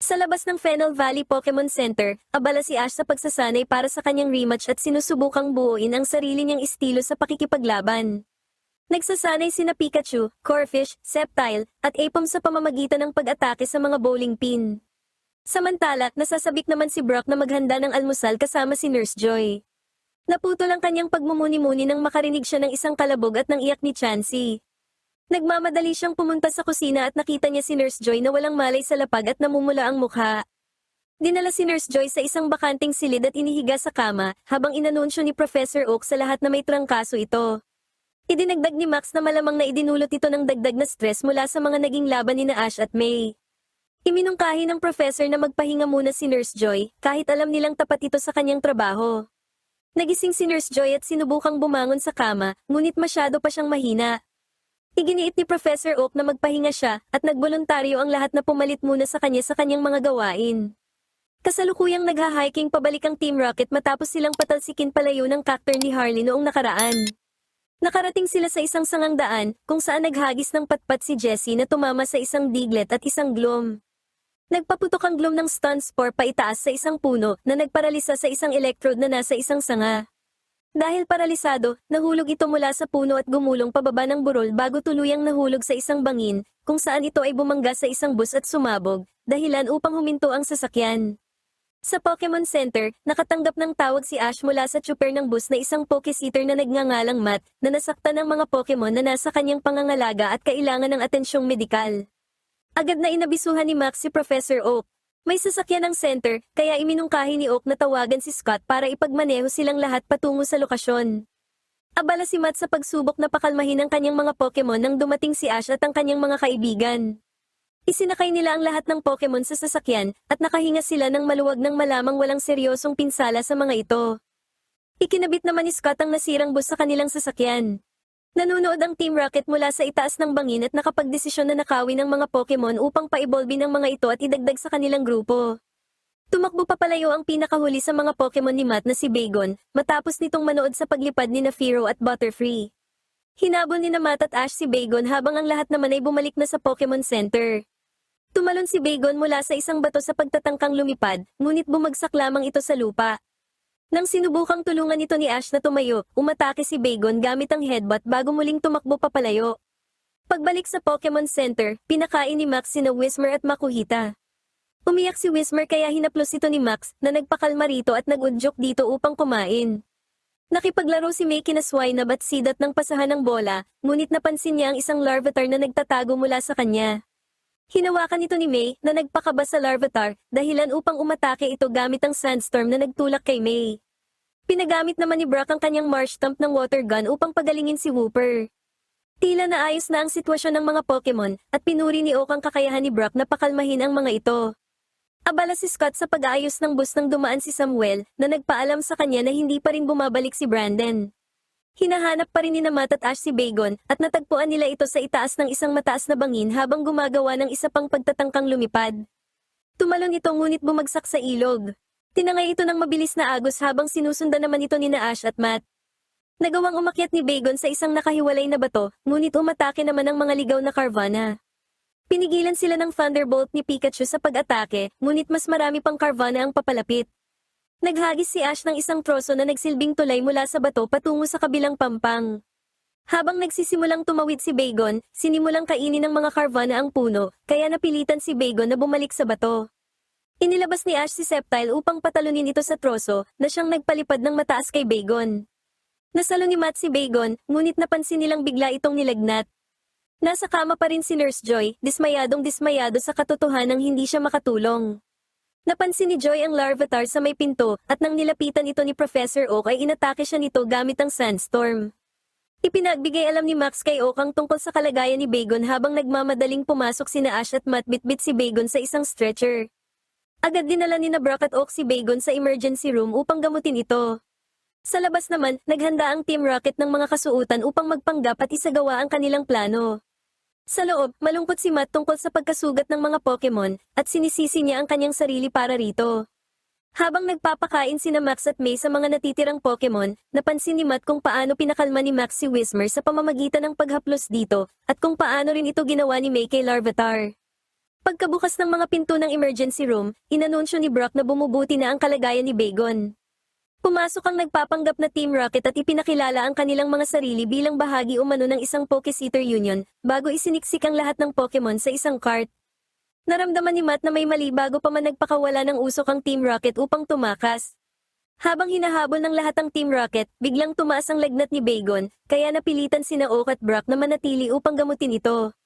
Sa labas ng Fennel Valley Pokemon Center, abala si Ash sa pagsasanay para sa kanyang rematch at sinusubukang buuin ang sarili niyang estilo sa pakikipaglaban. Nagsasanay sina Pikachu, Corphish, Sceptile, at Apom sa pamamagitan ng pag-atake sa mga bowling pin. Samantala, nasasabik naman si Brock na maghanda ng almusal kasama si Nurse Joy. Naputol ang kanyang pagmumuni-muni nang makarinig siya ng isang kalabog at ng iyak ni Chansey. Nagmamadali siyang pumunta sa kusina at nakita niya si Nurse Joy na walang malay sa lapag at namumula ang mukha. Dinala si Nurse Joy sa isang bakanting silid at inihiga sa kama, habang inanunsyo ni Professor Oak sa lahat na may trangkaso ito. Idinagdag ni Max na malamang na idinulot ito ng dagdag na stress mula sa mga naging laban ni Ash at May. Iminungkahi ng professor na magpahinga muna si Nurse Joy, kahit alam nilang tapat ito sa kanyang trabaho. Nagising si Nurse Joy at sinubukang bumangon sa kama, ngunit masyado pa siyang mahina. Iginiit ni Professor Oak na magpahinga siya at nagboluntaryo ang lahat na pumalit muna sa kanyang mga gawain. Kasalukuyang nagha-hiking pabalik ang Team Rocket matapos silang patalsikin palayo ng cactus ni Harley noong nakaraan. Nakarating sila sa isang sangang daan kung saan naghagis ng patpat si Jessie na tumama sa isang Diglett at isang Gloom. Nagpaputok ang Gloom ng stun spore paitaas sa isang puno na nagparalisa sa isang electrode na nasa isang sanga. Dahil paralisado, nahulog ito mula sa puno at gumulong pababa ng burol bago tuluyang nahulog sa isang bangin, kung saan ito ay bumangga sa isang bus at sumabog, dahilan upang huminto ang sasakyan. Sa Pokemon Center, nakatanggap ng tawag si Ash mula sa tsuper ng bus na isang Pokéseater na nagngangalang Matt, na nasaktan ng mga Pokemon na nasa kanyang pangangalaga at kailangan ng atensyong medikal. Agad na inabisuhan ni Max si Professor Oak. May sasakyan ng center, kaya iminungkahi ni Oak na tawagan si Scott para ipagmaneho silang lahat patungo sa lokasyon. Abala si Matt sa pagsubok na pakalmahin ang kanyang mga Pokemon nang dumating si Ash at ang kanyang mga kaibigan. Isinakay nila ang lahat ng Pokemon sa sasakyan, at nakahinga sila ng maluwag nang malamang walang seryosong pinsala sa mga ito. Ikinabit naman ni Scott ang nasirang bus sa kanilang sasakyan. Nanunood ang Team Rocket mula sa itaas ng bangin at nakapagdesisyon na nakawin ang mga Pokemon upang paibolbi ng mga ito at idagdag sa kanilang grupo. Tumakbo papalayo ang pinakahuli sa mga Pokemon ni Matt na si Bagon, matapos nitong manood sa paglipad ni Firo at Butterfree. Hinabol ni Matt at Ash si Bagon habang ang lahat naman ay bumalik na sa Pokemon Center. Tumalon si Bagon mula sa isang bato sa pagtatangkang lumipad, ngunit bumagsak lamang ito sa lupa. Nang sinubukang tulungan ito ni Ash na tumayo, umatake si Bagon gamit ang headbutt bago muling tumakbo papalayo. Pagbalik sa Pokemon Center, pinakain ni Max sina Whismur at Makuhita. Umiyak si Whismur kaya hinaplos ito ni Max na nagpakalma rito at nag-udyok dito upang kumain. Nakipaglaro si May kina Swinub at Sidat ng pasahan ng bola, ngunit napansin niya ang isang Larvitar na nagtatago mula sa kanya. Hinawakan ito ni May na nagpakaba sa Larvitar, dahilan upang umatake ito gamit ang Sandstorm na nagtulak kay May. Pinagamit naman ni Brock ang kanyang Marsh Stomp ng Water Gun upang pagalingin si Wooper. Tila naayos na ang sitwasyon ng mga Pokemon, at pinuri ni Oak ang kakayahan ni Brock na pakalmahin ang mga ito. Abala si Scott sa pag-aayos ng bus nang dumaan si Samuel, na nagpaalam sa kanya na hindi pa rin bumabalik si Brandon. Hinahanap pa rin ni Matt at Ash si Bagon, at natagpuan nila ito sa itaas ng isang mataas na bangin habang gumagawa ng isa pang pagtatangkang lumipad. Tumalon ito ngunit bumagsak sa ilog. Tinangay ito ng mabilis na agos habang sinusundan naman ito ni Ash at Matt. Nagawang umakyat ni Bagon sa isang nakahiwalay na bato, ngunit umatake naman ang mga ligaw na Carvanha. Pinigilan sila ng Thunderbolt ni Pikachu sa pag-atake, ngunit mas marami pang Carvanha ang papalapit. Naghagis si Ash ng isang troso na nagsilbing tulay mula sa bato patungo sa kabilang pampang. Habang nagsisimulang tumawid si Bagon, sinimulang kainin ng mga Carvanha ang puno, kaya napilitan si Bagon na bumalik sa bato. Inilabas ni Ash si Sceptile upang patalunin ito sa troso, na siyang nagpalipad ng mataas kay Bagon. Nasalo ni Matt si Bagon, ngunit napansin nilang bigla itong nilagnat. Nasa kama pa rin si Nurse Joy, dismayado sa katotohanang hindi siya makatulong. Napansin ni Joy ang Larvitar sa may pinto, at nang nilapitan ito ni Professor Oak ay inatake siya nito gamit ang Sandstorm. Ipinagbigay alam ni Max kay Oak ang tungkol sa kalagayan ni Bagon habang nagmamadaling pumasok sina Ash at Matt bitbit si Bagon sa isang stretcher. Agad dinala ni Brock at Oak si Bagon sa emergency room upang gamutin ito. Sa labas naman, naghanda ang Team Rocket ng mga kasuutan upang magpanggap at isagawa ang kanilang plano. Sa loob, malungkot si Matt tungkol sa pagkasugat ng mga Pokemon, at sinisisi niya ang kanyang sarili para rito. Habang nagpapakain sina Max at May sa mga natitirang Pokemon, napansin ni Matt kung paano pinakalma ni Max si Whismur sa pamamagitan ng paghaplos dito, at kung paano rin ito ginawa ni May kay Larvitar. Pagkabukas ng mga pinto ng emergency room, inanunsyo ni Brock na bumubuti na ang kalagayan ni Bagon. Pumasok ang nagpapanggap na Team Rocket at ipinakilala ang kanilang mga sarili bilang bahagi umano ng isang Pokesitter Union, bago isiniksik ang lahat ng Pokemon sa isang cart. Naramdaman ni Matt na may mali bago pa man nagpakawala ng usok ang Team Rocket upang tumakas. Habang hinahabol ng lahat ang Team Rocket, biglang tumaas ang lagnat ni Bagon, kaya napilitan sina Oak at Brock na manatili upang gamutin ito.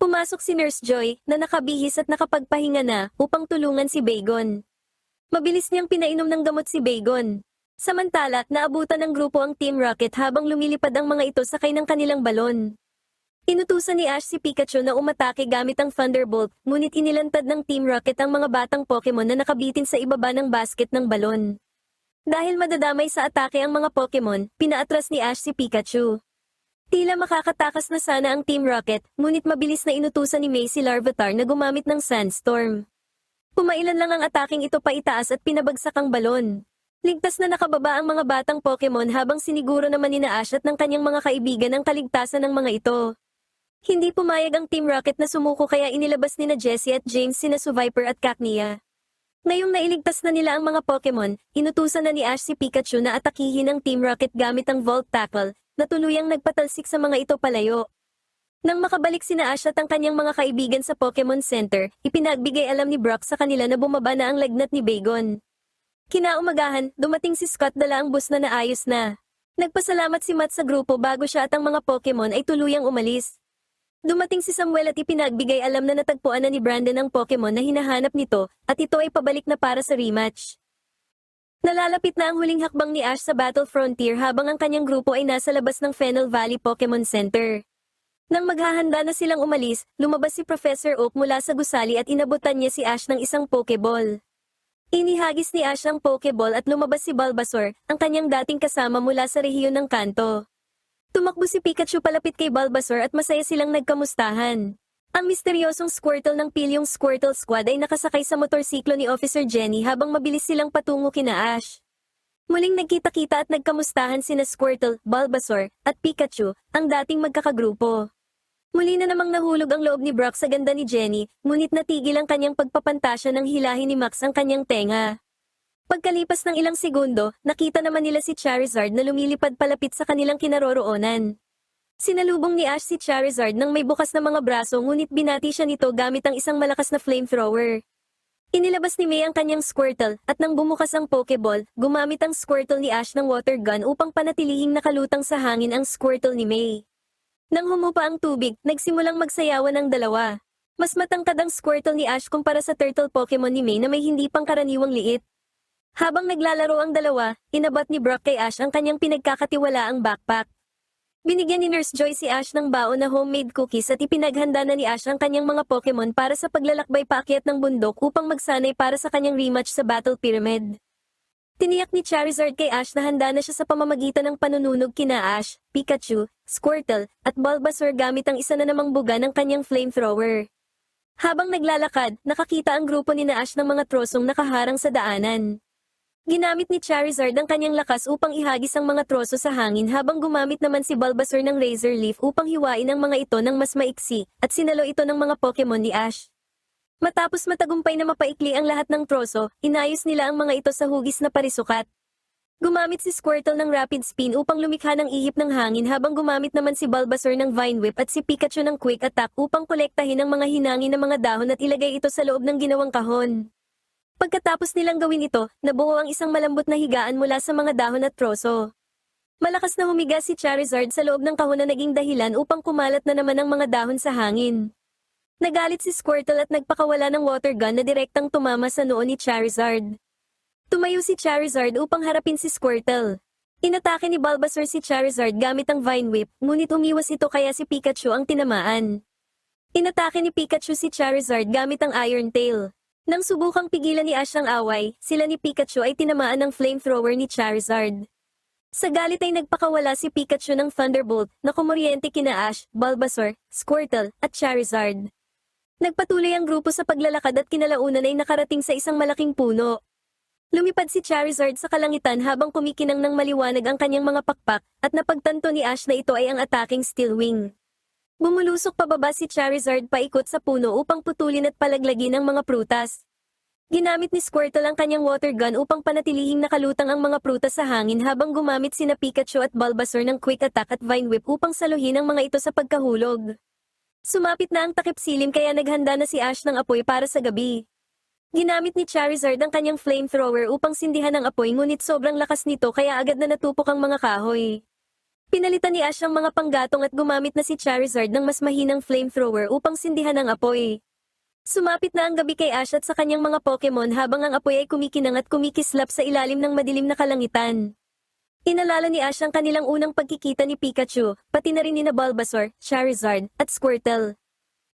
Pumasok si Nurse Joy, na nakabihis at nakapagpahinga na, upang tulungan si Bagon. Mabilis niyang pinainom ng gamot si Bagon. Samantala, naabutan ng grupo ang Team Rocket habang lumilipad ang mga ito sakay ng kanilang balon. Inutusan ni Ash si Pikachu na umatake gamit ang Thunderbolt, ngunit inilantad ng Team Rocket ang mga batang Pokemon na nakabitin sa ibaba ng basket ng balon. Dahil madadamay sa atake ang mga Pokemon, pinaatras ni Ash si Pikachu. Tila makakatakas na sana ang Team Rocket, ngunit mabilis na inutusan ni May si Larvitar na gumamit ng Sandstorm. Pumailan lang ang ataking ito pa itaas at pinabagsak ang balon. Ligtas na nakababa ang mga batang Pokemon habang siniguro naman ni Ash at ng kanyang mga kaibigan ang kaligtasan ng mga ito. Hindi pumayag ang Team Rocket na sumuko kaya inilabas ni Jessie at James sina Viper at Cacnea. Ngayong nailigtas na nila ang mga Pokemon, inutusan na ni Ash si Pikachu na atakihin ang Team Rocket gamit ang Volt Tackle, na tuluyang nagpatalsik sa mga ito palayo. Nang makabalik sina Ash at ang kanyang mga kaibigan sa Pokemon Center, ipinagbigay alam ni Brock sa kanila na bumaba na ang lagnat ni Bagon. Kinaumagahan, dumating si Scott dala ang bus na naayos na. Nagpasalamat si Matt sa grupo bago siya at ang mga Pokemon ay tuluyang umalis. Dumating si Samuel at ipinagbigay alam na natagpuan na ni Brandon ang Pokemon na hinahanap nito, at ito ay pabalik na para sa rematch. Nalalapit na ang huling hakbang ni Ash sa Battle Frontier habang ang kanyang grupo ay nasa labas ng Fennel Valley Pokemon Center. Nang maghahanda na silang umalis, lumabas si Professor Oak mula sa gusali at inabutan niya si Ash ng isang Pokeball. Inihagis ni Ash ang Pokeball at lumabas si Bulbasaur, ang kanyang dating kasama mula sa rehiyon ng Kanto. Tumakbo si Pikachu palapit kay Bulbasaur at masaya silang nagkamustahan. Ang misteryosong Squirtle ng Pilyong Squirtle Squad ay nakasakay sa motorsiklo ni Officer Jenny habang mabilis silang patungo kina Ash. Muling nagkita-kita at nagkamustahan sina Squirtle, Bulbasaur, at Pikachu, ang dating magkakagrupo. Muli na namang nahulog ang loob ni Brock sa ganda ni Jenny, ngunit natigil ang kanyang pagpapantasya nang hilahin ni Max ang kanyang tenga. Pagkalipas ng ilang segundo, nakita naman nila si Charizard na lumilipad palapit sa kanilang kinaroroonan. Sinalubong ni Ash si Charizard nang may bukas na mga braso ngunit binati siya nito gamit ang isang malakas na flamethrower. Inilabas ni May ang kanyang Squirtle at nang bumukas ang Pokeball, gumamit ang Squirtle ni Ash ng water gun upang panatilihing nakalutang sa hangin ang Squirtle ni May. Nang humupa ang tubig, nagsimulang magsayawan ang dalawa. Mas matangkad ang Squirtle ni Ash kumpara sa turtle Pokemon ni May na may hindi pangkaraniwang liit. Habang naglalaro ang dalawa, inabot ni Brock kay Ash ang kanyang pinagkakatiwalaang backpack. Binigyan ni Nurse Joy si Ash ng baon na homemade cookies at ipinaghanda na ni Ash ang kanyang mga Pokemon para sa paglalakbay paakyat ng bundok upang magsanay para sa kanyang rematch sa Battle Pyramid. Tiniyak ni Charizard kay Ash na handa na siya sa pamamagitan ng panununog kina Ash, Pikachu, Squirtle, at Bulbasaur gamit ang isa na namang buga ng kanyang flamethrower. Habang naglalakad, nakakita ang grupo ni Ash ng mga trosong nakaharang sa daanan. Ginamit ni Charizard ang kanyang lakas upang ihagis ang mga troso sa hangin habang gumamit naman si Bulbasaur ng Razor Leaf upang hiwain ang mga ito ng mas maiksi, at sinalo ito ng mga Pokemon ni Ash. Matapos matagumpay na mapaikli ang lahat ng troso, inayos nila ang mga ito sa hugis na parisukat. Gumamit si Squirtle ng Rapid Spin upang lumikha ng ihip ng hangin habang gumamit naman si Bulbasaur ng Vine Whip at si Pikachu ng Quick Attack upang kolektahin ang mga hinangin ng mga dahon at ilagay ito sa loob ng ginawang kahon. Pagkatapos nilang gawin ito, nabuo ang isang malambot na higaan mula sa mga dahon at troso. Malakas na humiga si Charizard sa loob ng kahon na naging dahilan upang kumalat na naman ang mga dahon sa hangin. Nagalit si Squirtle at nagpakawala ng water gun na direktang tumama sa noo ni Charizard. Tumayo si Charizard upang harapin si Squirtle. Inatake ni Bulbasaur si Charizard gamit ang Vine Whip, ngunit umiwas ito kaya si Pikachu ang tinamaan. Inatake ni Pikachu si Charizard gamit ang Iron Tail. Nang subukang pigilan ni Ash ang away, sila ni Pikachu ay tinamaan ng flamethrower ni Charizard. Sa galit ay nagpakawala si Pikachu ng Thunderbolt na kumuryente kina Ash, Bulbasaur, Squirtle, at Charizard. Nagpatuloy ang grupo sa paglalakad at kinalaunan ay nakarating sa isang malaking puno. Lumipad si Charizard sa kalangitan habang kumikinang ng maliwanag ang kanyang mga pakpak at napagtanto ni Ash na ito ay ang ataking Steel Wing. Bumulusok pababa si Charizard paikot sa puno upang putulin at palaglagin ang mga prutas. Ginamit ni Squirtle ang kanyang water gun upang panatilihing nakalutang ang mga prutas sa hangin habang gumamit sina Pikachu at Bulbasaur ng Quick Attack at Vine Whip upang saluhin ang mga ito sa pagkahulog. Sumapit na ang takip silim kaya naghanda na si Ash ng apoy para sa gabi. Ginamit ni Charizard ang kanyang flamethrower upang sindihan ang apoy ngunit sobrang lakas nito kaya agad na natupok ang mga kahoy. Pinalitan ni Ash ang mga panggatong at gumamit na si Charizard ng mas mahinang flamethrower upang sindihan ang apoy. Sumapit na ang gabi kay Ash at sa kanyang mga Pokemon habang ang apoy ay kumikinang at kumikislap sa ilalim ng madilim na kalangitan. Inalala ni Ash ang kanilang unang pagkikita ni Pikachu, pati na rin ni Bulbasaur, Charizard, at Squirtle.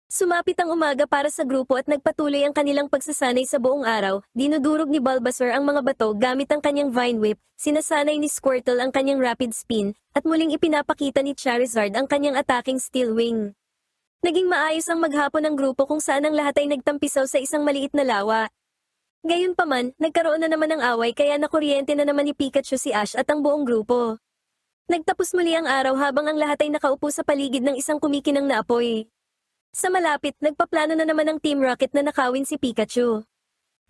Sumapit ang umaga para sa grupo at nagpatuloy ang kanilang pagsasanay sa buong araw. Dinudurog ni Bulbasaur ang mga bato gamit ang kanyang Vine Whip, sinasanay ni Squirtle ang kanyang Rapid Spin, at muling ipinapakita ni Charizard ang kanyang attacking Steel Wing. Naging maayos ang maghapon ng grupo kung saan ang lahat ay nagtampisaw sa isang maliit na lawa. Gayunpaman, nagkaroon na naman ng away kaya nakuryente na naman ni Pikachu si Ash at ang buong grupo. Nagtapos muli ang araw habang ang lahat ay nakaupo sa paligid ng isang kumikinang na apoy. Sa malapit, nagpaplano na naman ang Team Rocket na nakawin si Pikachu.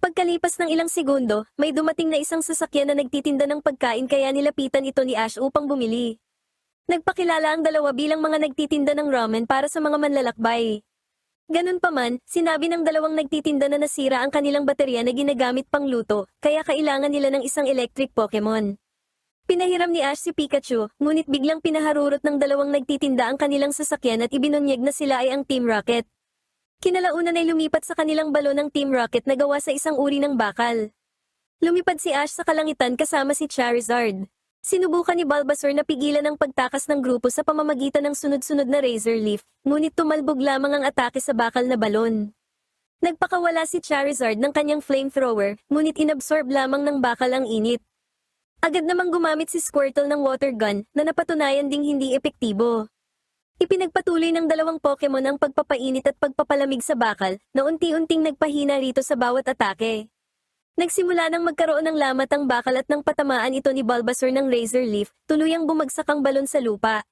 Pagkalipas ng ilang segundo, may dumating na isang sasakyan na nagtitinda ng pagkain kaya nilapitan ito ni Ash upang bumili. Nagpakilala ang dalawa bilang mga nagtitinda ng ramen para sa mga manlalakbay. Ganun pa man, sinabi ng dalawang nagtitinda na nasira ang kanilang baterya na ginagamit pang luto, kaya kailangan nila ng isang electric Pokemon. Pinahiram ni Ash si Pikachu, ngunit biglang pinaharurot ng dalawang nagtitinda ang kanilang sasakyan at ibinunyeg na sila ay ang Team Rocket. Kinalaunan ay lumipat sa kanilang balon ng Team Rocket na gawa sa isang uri ng bakal. Lumipad si Ash sa kalangitan kasama si Charizard. Sinubukan ni Bulbasaur na pigilan ang pagtakas ng grupo sa pamamagitan ng sunod-sunod na Razor Leaf, ngunit tumalbog lamang ang atake sa bakal na balon. Nagpakawala si Charizard ng kanyang flamethrower, ngunit inabsorb lamang ng bakal ang init. Agad namang gumamit si Squirtle ng water gun na napatunayan ding hindi epektibo. Ipinagpatuloy ng dalawang Pokemon ang pagpapainit at pagpapalamig sa bakal na unti-unting nagpahina rito sa bawat atake. Nagsimula nang magkaroon ng lamat ang bakal at nang patamaan ito ni Bulbasaur ng Razor Leaf, tuluyang bumagsak ang balon sa lupa.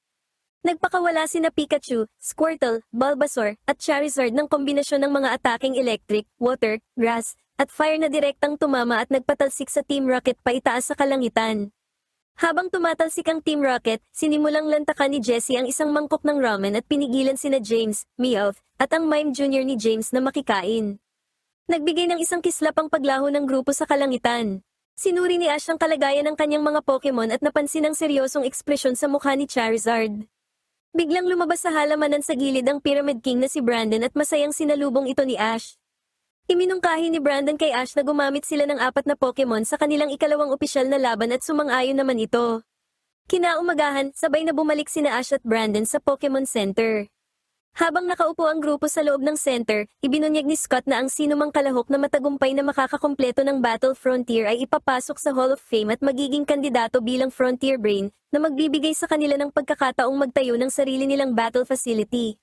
Nagpakawala sina Pikachu, Squirtle, Bulbasaur, at Charizard ng kombinasyon ng mga ataking electric, water, grass, at fire na direktang tumama at nagpatalsik sa Team Rocket paitaas sa kalangitan. Habang tumatalsik ang Team Rocket, sinimulang lantakan ni Jessie ang isang mangkok ng ramen at pinigilan sina James, Meowth, at ang Mime Jr. ni James na makikain. Nagbigay ng isang kislap ang paglaho ng grupo sa kalangitan. Sinuri ni Ash ang kalagayan ng kanyang mga Pokemon at napansin ang seryosong ekspresyon sa mukha ni Charizard. Biglang lumabas sa halamanan sa gilid ang Pyramid King na si Brandon at masayang sinalubong ito ni Ash. Iminungkahi ni Brandon kay Ash na gumamit sila ng 4 na Pokemon sa kanilang ikalawang opisyal na laban at sumang-ayon naman ito. Kinaumagahan, sabay na bumalik sina Ash at Brandon sa Pokemon Center. Habang nakaupo ang grupo sa loob ng center, ibinunyag ni Scott na ang sinumang kalahok na matagumpay na makakakumpleto ng Battle Frontier ay ipapasok sa Hall of Fame at magiging kandidato bilang Frontier Brain na magbibigay sa kanila ng pagkakataong magtayo ng sarili nilang battle facility.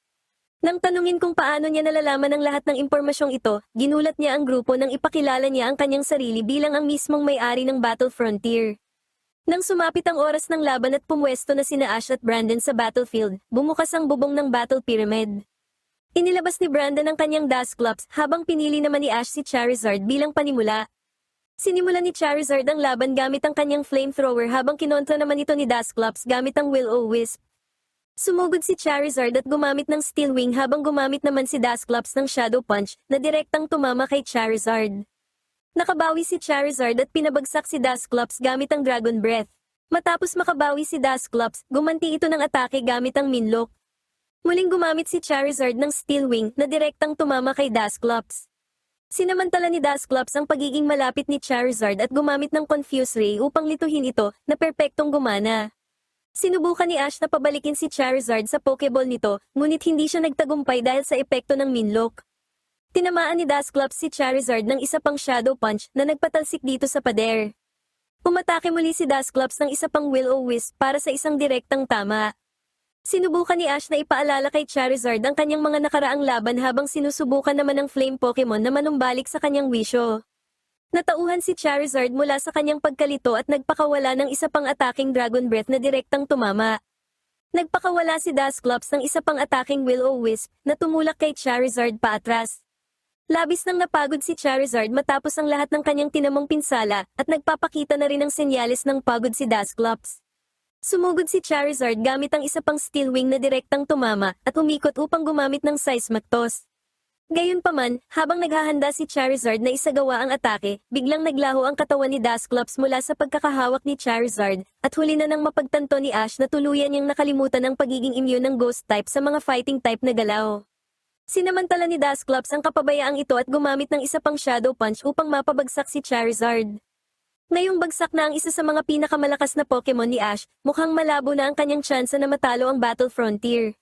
Nang tanungin kung paano niya nalalaman ang lahat ng impormasyong ito, ginulat niya ang grupo nang ipakilala niya ang kanyang sarili bilang ang mismong may-ari ng Battle Frontier. Nang sumapit ang oras ng laban at pumwesto na sina Ash at Brandon sa battlefield, bumukas ang bubong ng Battle Pyramid. Inilabas ni Brandon ang kanyang Dusclops habang pinili naman ni Ash si Charizard bilang panimula. Sinimulan ni Charizard ang laban gamit ang kanyang flamethrower habang kinontra naman ito ni Dusclops gamit ang Will-O-Wisp. Sumugod si Charizard at gumamit ng Steel Wing habang gumamit naman si Dusclops ng Shadow Punch na direktang tumama kay Charizard. Nakabawi si Charizard at pinabagsak si Dusclops gamit ang Dragon Breath. Matapos makabawi si Dusclops, gumanti ito ng atake gamit ang Minlock. Muling gumamit si Charizard ng Steel Wing na direktang tumama kay Dusclops. Sinamantala ni Dusclops ang pagiging malapit ni Charizard at gumamit ng Confuse Ray upang lituhin ito na perpektong gumana. Sinubukan ni Ash na pabalikin si Charizard sa Pokeball nito, ngunit hindi siya nagtagumpay dahil sa epekto ng Minlock. Tinamaan ni Dusclops si Charizard ng isa pang Shadow Punch na nagpatalsik dito sa pader. Umatake muli si Dusclops ng isa pang Will-O-Wisp para sa isang direktang tama. Sinubukan ni Ash na ipaalala kay Charizard ang kanyang mga nakaraang laban habang sinusubukan naman ng Flame Pokemon na manumbalik sa kanyang wisyo. Natauhan si Charizard mula sa kanyang pagkalito at nagpakawala ng isa pang ataking Dragon Breath na direktang tumama. Nagpakawala si Dusclops ng isa pang ataking Will-O-Wisp na tumulak kay Charizard paatras. Labis nang napagod si Charizard matapos ang lahat ng kanyang tinamong pinsala at nagpapakita na rin ng senyales ng pagod si Dusclops. Sumugod si Charizard gamit ang isa pang Steel Wing na direktang tumama at umikot upang gumamit ng Seismic Toss. Gayunpaman, habang naghahanda si Charizard na isagawa ang atake, biglang naglaho ang katawan ni Dusclops mula sa pagkakahawak ni Charizard, at huli na nang mapagtanto ni Ash na tuluyan niyang nakalimutan ang pagiging immune ng Ghost type sa mga fighting type na galaw. Sinamantala ni Dusclops ang kapabayaang ito at gumamit ng isa pang Shadow Punch upang mapabagsak si Charizard. Ngayong bagsak na ang isa sa mga pinakamalakas na Pokemon ni Ash, mukhang malabo na ang kanyang tsansa na matalo ang Battle Frontier.